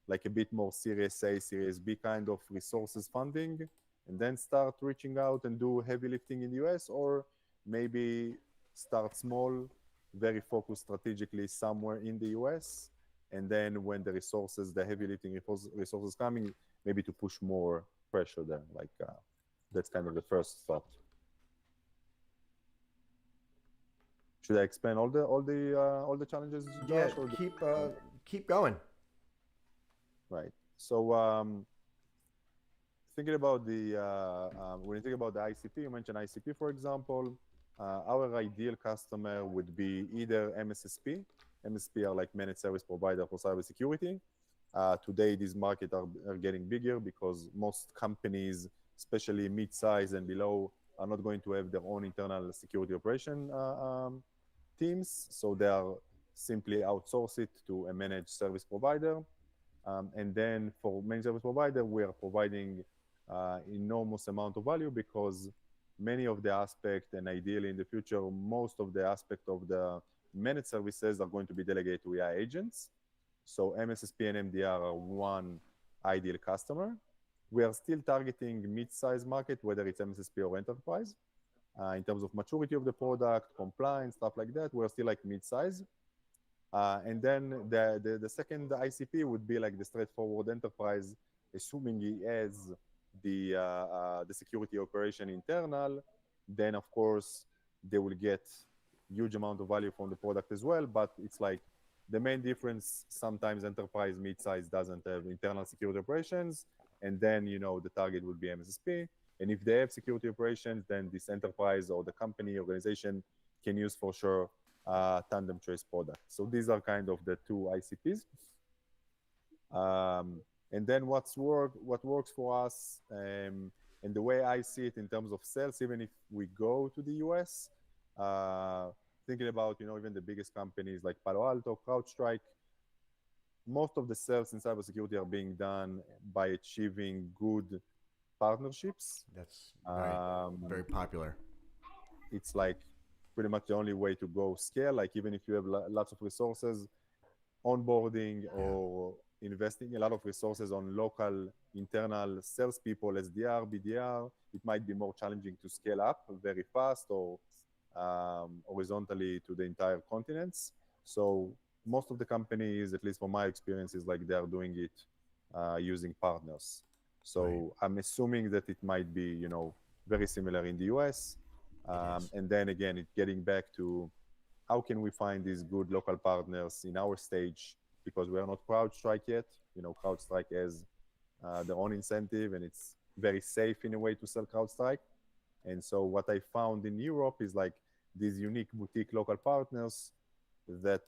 like a bit more Series A, Series B kind of resources funding, and then start reaching out and do heavy lifting in the US, or maybe start small, very focused strategically somewhere in the US, and then when the resources, the heavy lifting resources coming, maybe to push more pressure there. Like that's kind of the first thought. Should I explain all the challenges, Yeah, Josh, or keep going. right? So thinking about when you think about the ICP, you mentioned ICP, for example. Our ideal customer would be either MSSP. MSSP are like managed service provider for cybersecurity. Today, these markets are getting bigger because most companies, especially mid-size and below, are not going to have their own internal security operation teams. So they are simply outsource it to a managed service provider. And then for managed service provider, we are providing enormous amount of value because many of the aspects, and ideally in the future, most of the aspect of the managed services are going to be delegated to AI agents. So MSSP and MDR are one ideal customer. We are still targeting mid-size market, whether it's MSSP or enterprise. In terms of maturity of the product, compliance, stuff like that, we're still like mid-size. And then the second ICP would be like the straightforward enterprise, assuming he has the security operation internal. Then of course they will get huge amount of value from the product as well. But it's like the main difference. Sometimes enterprise mid-size doesn't have internal security operations, and then the target would be MSSP. And if they have security operations, then this enterprise or the company organization can use for sure TandemTrace product. So these are kind of the two ICPs. And then what works for us, and the way I see it in terms of sales, even if we go to the US, thinking about even the biggest companies like Palo Alto, CrowdStrike, most of the sales in cybersecurity are being done by achieving good partnerships. That's very popular. It's like pretty much the only way to go scale. Like even if you have lots of resources, onboarding or investing a lot of resources on local internal salespeople, SDR, BDR, it might be more challenging to scale up very fast or horizontally to the entire continents. So most of the companies, at least from my experience, is like they are doing it using partners. So I'm assuming that it might be, very similar in the US. And then again, it's getting back to how can we find these good local partners in our stage, because we are not CrowdStrike yet. CrowdStrike has their own incentive, and it's very safe in a way to sell CrowdStrike. And so what I found in Europe is like these unique boutique local partners that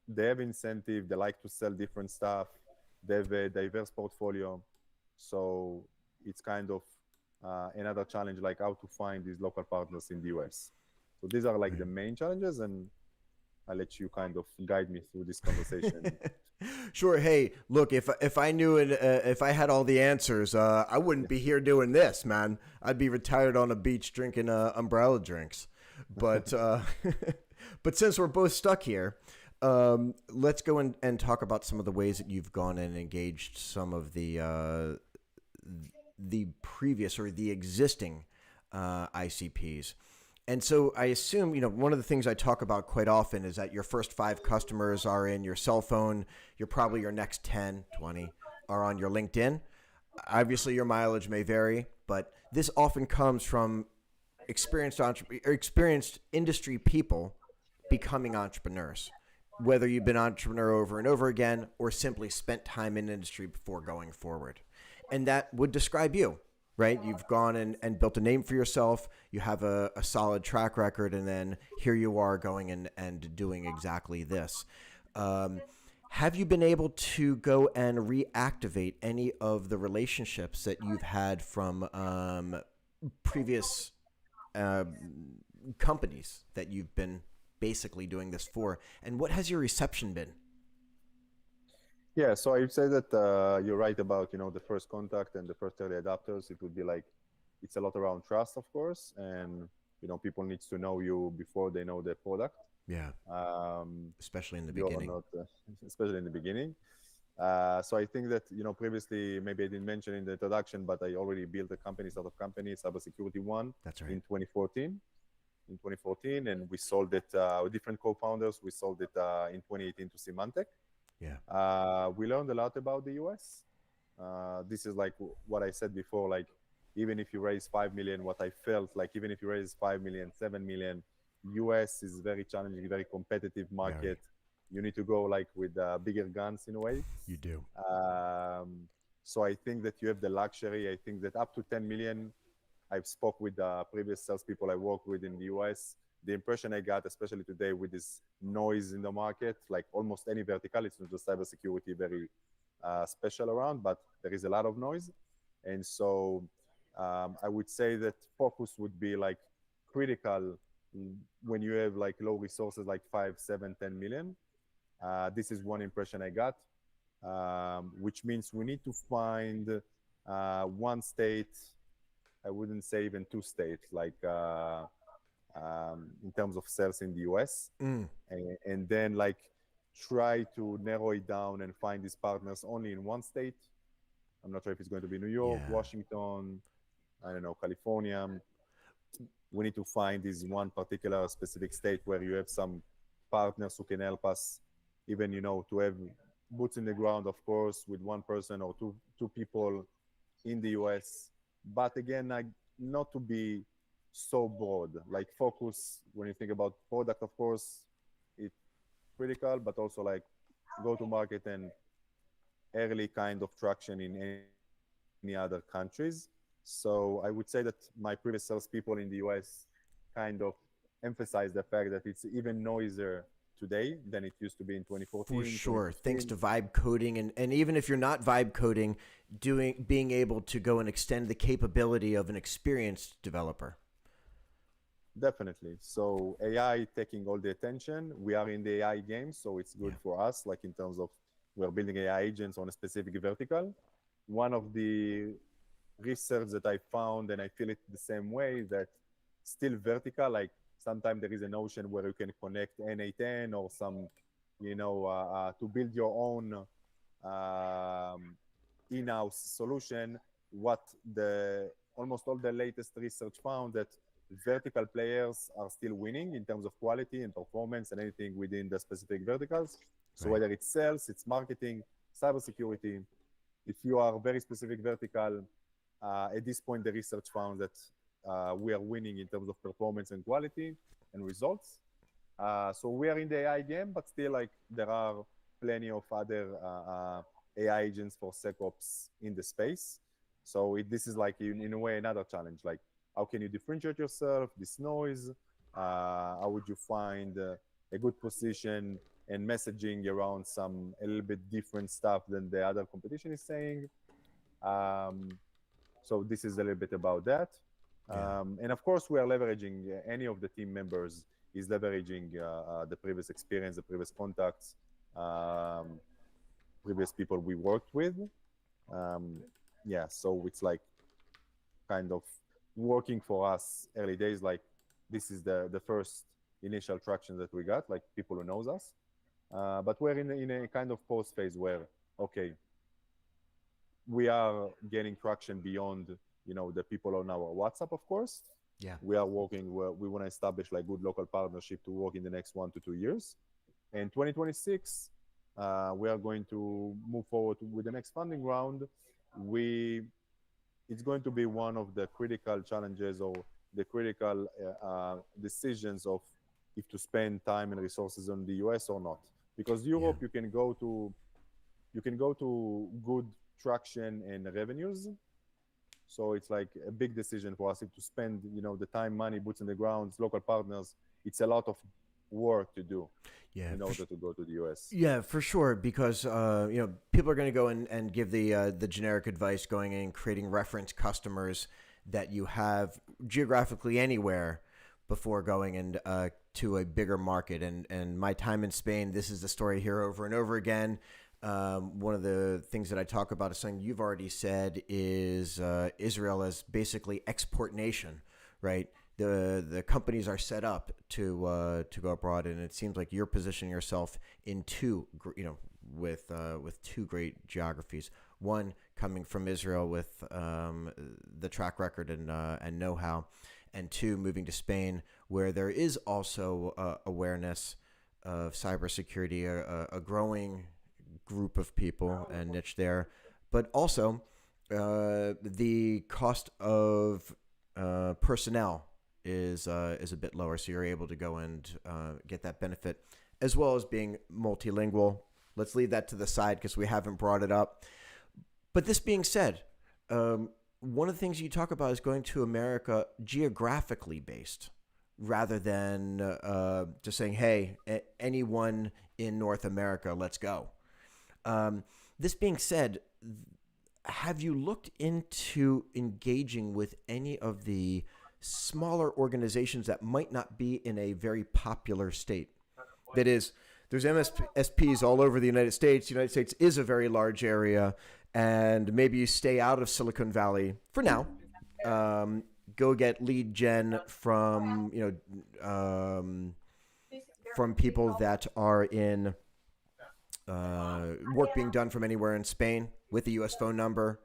they have incentive, they like to sell different stuff, they have a diverse portfolio. So it's kind of another challenge, like how to find these local partners in the US. So these are like the main challenges, and I'll let you kind of guide me through this conversation. Sure. Hey, look, if I knew it, if I had all the answers, I wouldn't be here doing this, man. I'd be retired on a beach drinking umbrella drinks. But but since we're both stuck here, let's go and talk about some of the ways that you've gone and engaged some of the previous or the existing ICPs. And so I assume, one of the things I talk about quite often is that your first 5 customers are in your cell phone. You're probably your next 10, 20 are on your LinkedIn. Obviously, your mileage may vary, but this often comes from experienced industry people becoming entrepreneurs, whether you've been an entrepreneur over and over again or simply spent time in industry before going forward. And that would describe you. Right? You've gone and built a name for yourself. You have a solid track record. And then here you are going and doing exactly this. Have you been able to go and reactivate any of the relationships that you've had from previous companies that you've been basically doing this for? And what has your reception been? Yeah, so I would say that you're right about the first contact and the first early adopters. It would be like it's a lot around trust, of course, and people needs to know you before they know the product. Yeah, especially in the You're beginning. not, especially in the beginning. So I think that, previously, maybe I didn't mention in the introduction, but I already built a company, startup company, Cybersecurity One, That's right. in 2014. And we sold it with different co-founders. We sold it in 2018 to Symantec. Yeah. We learned a lot about the US. This is like what I said before, like even if you raise 5 million, what I felt like, even if you raise 5 million, 7 million, US is very challenging, very competitive market. Very. You need to go like with bigger guns in a way. You do. So I think that you have the luxury. I think that up to 10 million, I've spoke with previous salespeople I worked with in the US. The impression I got, especially today with this noise in the market, like almost any vertical, it's not just cybersecurity, very special around, but there is a lot of noise. And so I would say that focus would be like critical when you have like low resources, like 5, 7, 10 million. This is one impression I got, which means we need to find one state. I wouldn't say even two states, like in terms of sales in the US, and then like try to narrow it down and find these partners only in one state. I'm not sure if it's going to be New York, Yeah. Washington, I don't know, California. We need to find this one particular specific state where you have some partners who can help us, even to have boots in the ground, of course, with one person or two people in the US. But again, not to be so broad, like focus when you think about product, of course, it's critical, but also like go to market and early kind of traction in any other countries. So I would say that my previous salespeople in the US kind of emphasize the fact that it's even noisier today than it used to be in 2014. For sure. 2015. Thanks to vibe coding. And even if you're not vibe coding, being able to go and extend the capability of an experienced developer. Definitely. So AI taking all the attention. We are in the AI game, so it's good for us, like in terms of we're building AI agents on a specific vertical. One of the research that I found, and I feel it the same way, that still vertical, like sometimes there is a notion where you can connect N8N or some, to build your own in-house solution. What the almost all the latest research found that vertical players are still winning in terms of quality and performance and anything within the specific verticals. So whether it's sales, it's marketing, cybersecurity, if you are very specific vertical, at this point, the research found that we are winning in terms of performance and quality and results. So we are in the AI game, but still, like there are plenty of other AI agents for SecOps in the space. So this is like in a way another challenge. Like how can you differentiate yourself? This noise. How would you find a good position and messaging around some a little bit different stuff than the other competition is saying? So this is a little bit about that. And of course, we are leveraging any of the team members is leveraging the previous experience, the previous contacts, previous people we worked with. So it's like kind of working for us early days. Like this is the first initial traction that we got, like people who knows us. But we're in a kind of post phase where, okay, we are getting traction beyond, the people on our WhatsApp, of course. Yeah. We are working, we want to establish like good local partnership to work in the next 1 to 2 years. And 2026, we are going to move forward with the next funding round. It's going to be one of the critical challenges or the critical decisions of if to spend time and resources on the US or not. Because Europe, you can go to good traction and revenues. So it's like a big decision for us if to spend, the time, money, boots on the ground, local partners. It's a lot of work to do in order to go to the US. Yeah, for sure. Because people are going to go and give the generic advice going in creating reference customers that you have geographically anywhere before going and to a bigger market. And my time in Spain, this is the story here over and over again. One of the things that I talk about is something you've already said is Israel as basically export nation, right? The companies are set up to go abroad, and it seems like you're positioning yourself in two, with two great geographies. One coming from Israel with the track record and know-how, and two moving to Spain, where there is also awareness of cybersecurity, a growing group of people and niche there, but also the cost of personnel is a bit lower, so you're able to go and get that benefit, as well as being multilingual. Let's leave that to the side because we haven't brought it up. But this being said, one of the things you talk about is going to America geographically based, rather than just saying, hey, anyone in North America, let's go. This being said, have you looked into engaging with any of the smaller organizations that might not be in a very popular state? That is, there's MSPs all over the United States. The United States is a very large area, and maybe you stay out of Silicon Valley for now. Go get lead gen from from people that are in work being done from anywhere in Spain with a U.S. phone number.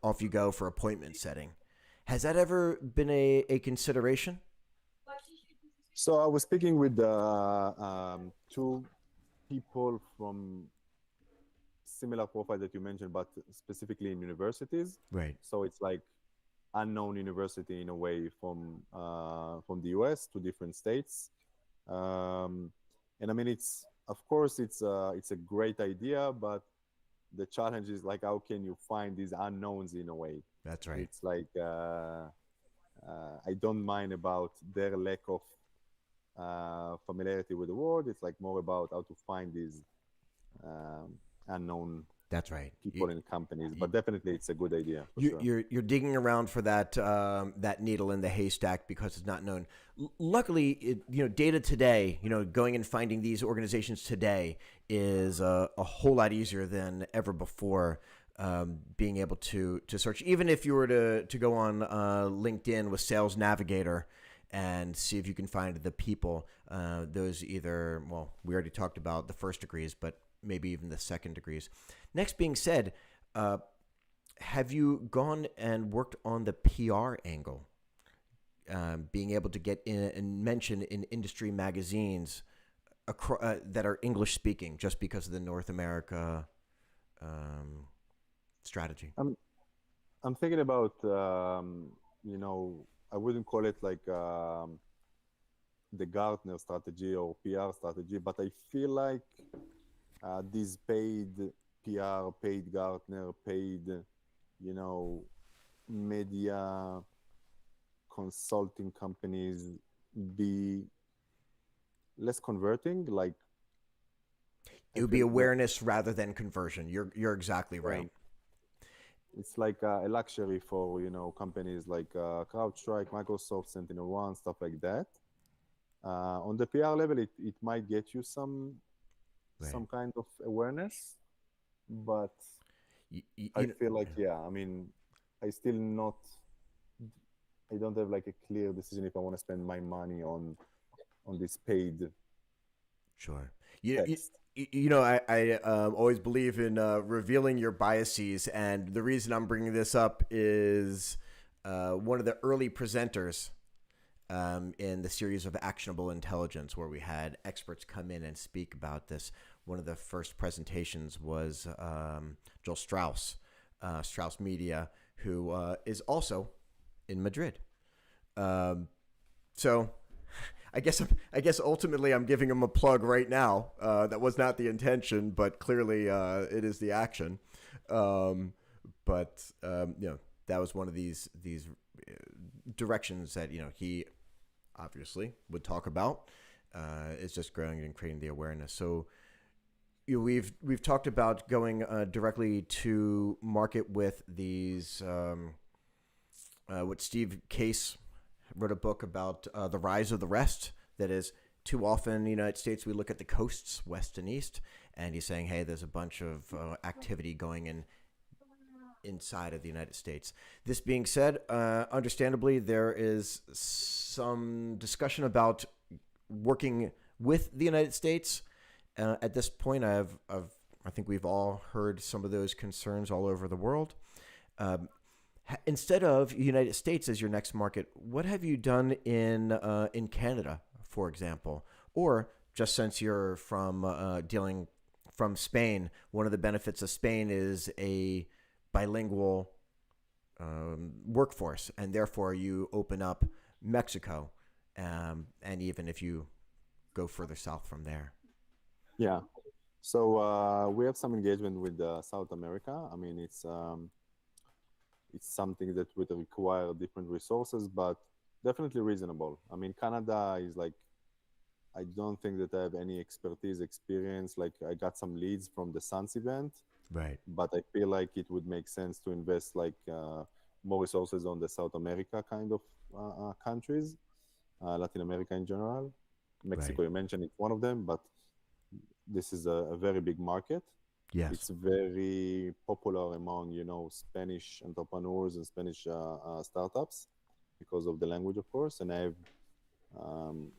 Off you go for appointment setting. Has that ever been a consideration? So I was speaking with two people from similar profile that you mentioned, but specifically in universities. Right. So it's like unknown university in a way from the US to different states. And I mean, it's a great idea, but the challenge is like, how can you find these unknowns in a way? That's right. It's like I don't mind about their lack of familiarity with the word. It's like more about how to find these unknown. That's right. People in companies, but definitely it's a good idea. You're digging around for that that needle in the haystack because it's not known. Luckily, data today, going and finding these organizations today is a whole lot easier than ever before. Being able to search, even if you were to go on LinkedIn with Sales Navigator and see if you can find the people. Those either, we already talked about the first degrees, but maybe even the second degrees. Next being said, have you gone and worked on the PR angle? Being able to get in and mention in industry magazines that are English speaking, just because of the North America strategy. I'm thinking about I wouldn't call it like the Gartner strategy or PR strategy, but I feel like these paid PR, paid Gartner, paid, media consulting companies be less converting. Like it would be awareness rather than conversion. You're exactly right. It's like a luxury for companies like CrowdStrike, Microsoft, SentinelOne, stuff like that. On the PR level, it might get you some kind of awareness, but I feel like I don't have like a clear decision if I want to spend my money on this paid. Sure. I always believe in revealing your biases, and the reason I'm bringing this up is one of the early presenters in the series of Actionable Intelligence, where we had experts come in and speak about this. One of the first presentations was Joel Strauss, Strauss Media, who is also in Madrid. So I guess ultimately I'm giving him a plug right now. That was not the intention, but clearly it is the action. But that was one of these directions that he obviously would talk about. Is just growing and creating the awareness. So we've talked about going directly to market with these. What Steve Case wrote a book about the rise of the rest. That is, too often in the United States, we look at the coasts, west and east, and he's saying, hey, there's a bunch of activity going inside of the United States. This being said, understandably, there is some discussion about working with the United States At this point, I think we've all heard some of those concerns all over the world. Um, Instead of United States as your next market, what have you done in Canada, for example, or just since you're from dealing from Spain, one of the benefits of Spain is a bilingual workforce, and therefore you open up Mexico, and even if you go further south from there. Yeah. So we have some engagement with South America. I mean, it's something that would require different resources, but definitely reasonable. I mean, Canada is like, I don't think that I have any expertise, experience. Like, I got some leads from the Suns event, Right. but I feel like it would make sense to invest like more resources on the South America kind of countries, Latin America in general. Right. Mexico, you mentioned it's one of them, but this is a very big market. Yes. It's very popular among Spanish entrepreneurs and Spanish startups because of the language, of course. And I have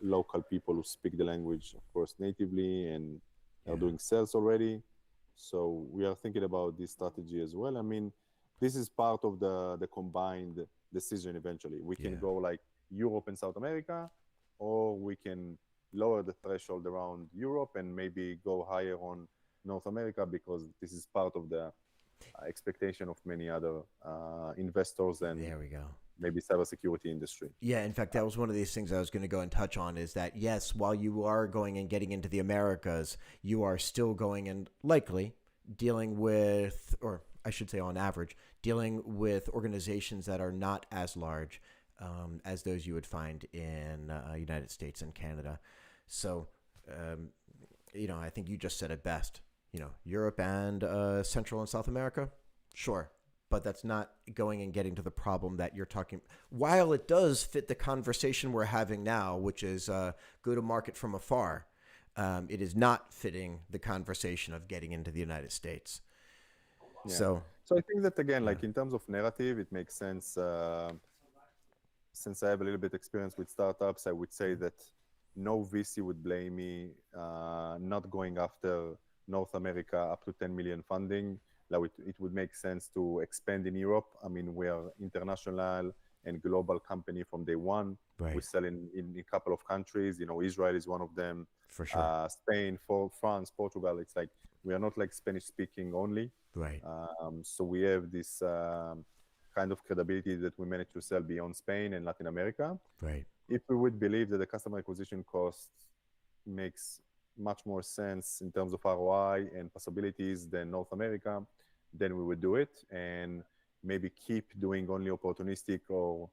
local people who speak the language, of course, natively, and are Yeah. doing sales already. So we are thinking about this strategy as well. I mean, this is part of the combined decision. Eventually, we can Yeah. go like Europe and South America, or we can lower the threshold around Europe and maybe go higher on North America, because this is part of the expectation of many other investors and There we go. maybe cybersecurity industry. Yeah, in fact, that was one of these things I was going to go and touch on is that, yes, while you are going and getting into the Americas, you are still going and likely dealing with, or I should say on average, dealing with organizations that are not as large as those you would find in United States and Canada. So, I think you just said it best. Europe and Central and South America, sure, but that's not going and getting to the problem that you're talking. While it does fit the conversation we're having now, which is go to market from afar, it is not fitting the conversation of getting into the United States. Yeah. So, So I think that again, yeah, like in terms of narrative, it makes sense. Since I have a little bit experience with startups, I would say that no VC would blame me not going after North America up to 10 million funding. Like it would make sense to expand in Europe. I mean, we are international and global company from day one. We right, sell in a couple of countries. Israel is one of them. for sure, Spain, France, Portugal. It's like we are not like Spanish speaking only. right, So we have this kind of credibility that we managed to sell beyond Spain and Latin America. right, If we would believe that the customer acquisition cost makes much more sense in terms of ROI and possibilities than North America, then we would do it and maybe keep doing only opportunistic or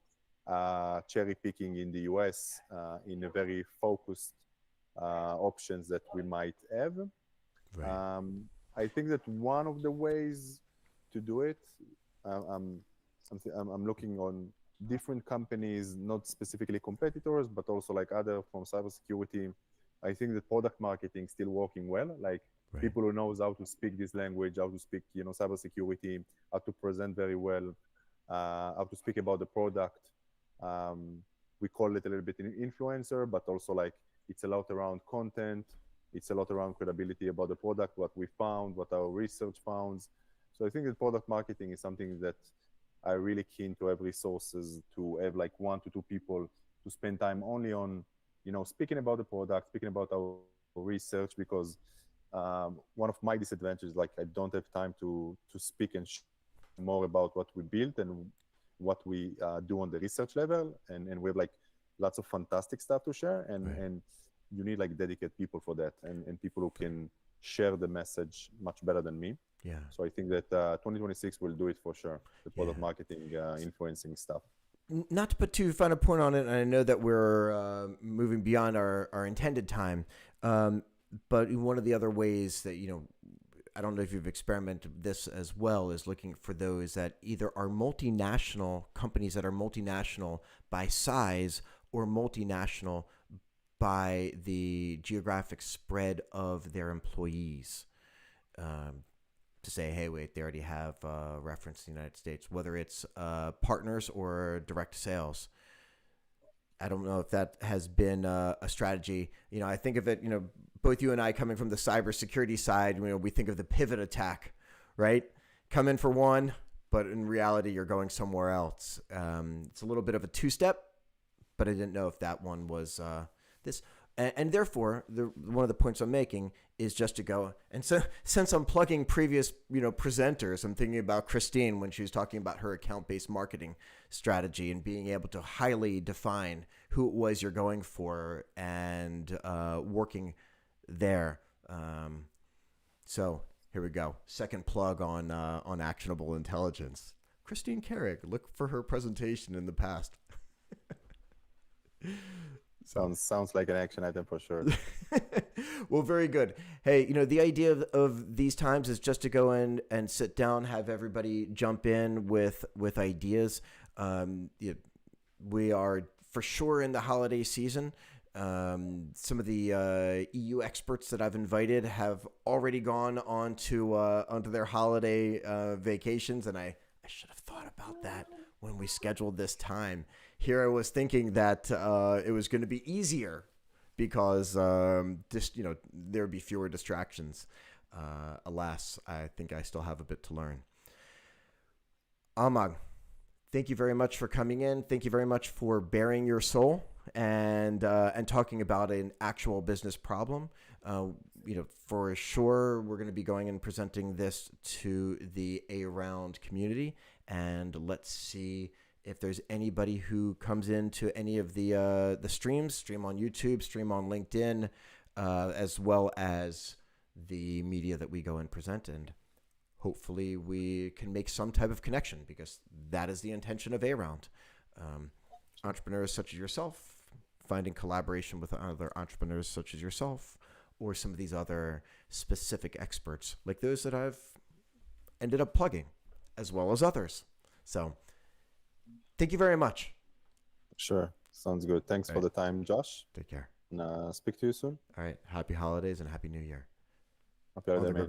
cherry picking in the US in a very focused options that we might have. right, I think that one of the ways to do it, I'm, I'm looking on different companies, not specifically competitors, but also like other from cybersecurity. I think that product marketing still working well. Like right, people who knows how to speak this language, how to speak, cybersecurity, how to present very well, how to speak about the product. Um, we call it a little bit an influencer, but also like it's a lot around content. It's a lot around credibility about the product, what we found, what our research found. So I think that product marketing is something that I really keen to have resources to have like 1 to 2 people to spend time only on, speaking about the product, speaking about our research, because one of my disadvantages, like I don't have time to speak and more about what we built and what we do on the research level, and we have like lots of fantastic stuff to share, right. and you need like dedicated people for that, and people who can share the message much better than me. Yeah, So I think that 2026 will do it for sure. The yeah. product marketing, influencing stuff. Not to put too fine a point on it, and I know that we're moving beyond our intended time, but one of the other ways that, I don't know if you've experimented this as well, is looking for those that either are multinational companies that are multinational by size or multinational by the geographic spread of their employees. To say, hey, wait, they already have reference to the United States, whether it's partners or direct sales. I don't know if that has been a strategy. I think of it, both you and I coming from the cybersecurity side, we think of the pivot attack, right? Come in for one, but in reality, you're going somewhere else. It's a little bit of a two-step, but I didn't know if that one was this. And therefore, one of the points I'm making is just to go. And so, since I'm plugging previous, presenters, I'm thinking about Christine when she was talking about her account-based marketing strategy and being able to highly define who it was you're going for and working there. So here we go. Second plug on actionable intelligence. Christine Carrick, look for her presentation in the past. Sounds like an action item for sure. Well, very good. Hey, the idea of these times is just to go in and sit down, have everybody jump in with ideas. We are for sure in the holiday season. Some of the EU experts that I've invited have already gone onto their holiday vacations, and I should have thought about that when we scheduled this time. Here I was thinking that it was going to be easier because there would be fewer distractions. Alas, I think I still have a bit to learn. Almog, thank you very much for coming in. Thank you very much for bearing your soul and talking about an actual business problem. For sure, we're going to be going and presenting this to the A-Round community, and let's see if there's anybody who comes into any of the streams, stream on YouTube, stream on LinkedIn, as well as the media that we go and present. And hopefully we can make some type of connection, because that is the intention of A-Round. Entrepreneurs such as yourself, finding collaboration with other entrepreneurs such as yourself, or some of these other specific experts like those that I've ended up plugging, as well as others. So thank you very much. Sure. Sounds good. Thanks for the time, Josh. Take care. And speak to you soon. All right. Happy holidays and Happy New Year. Happy holiday, man.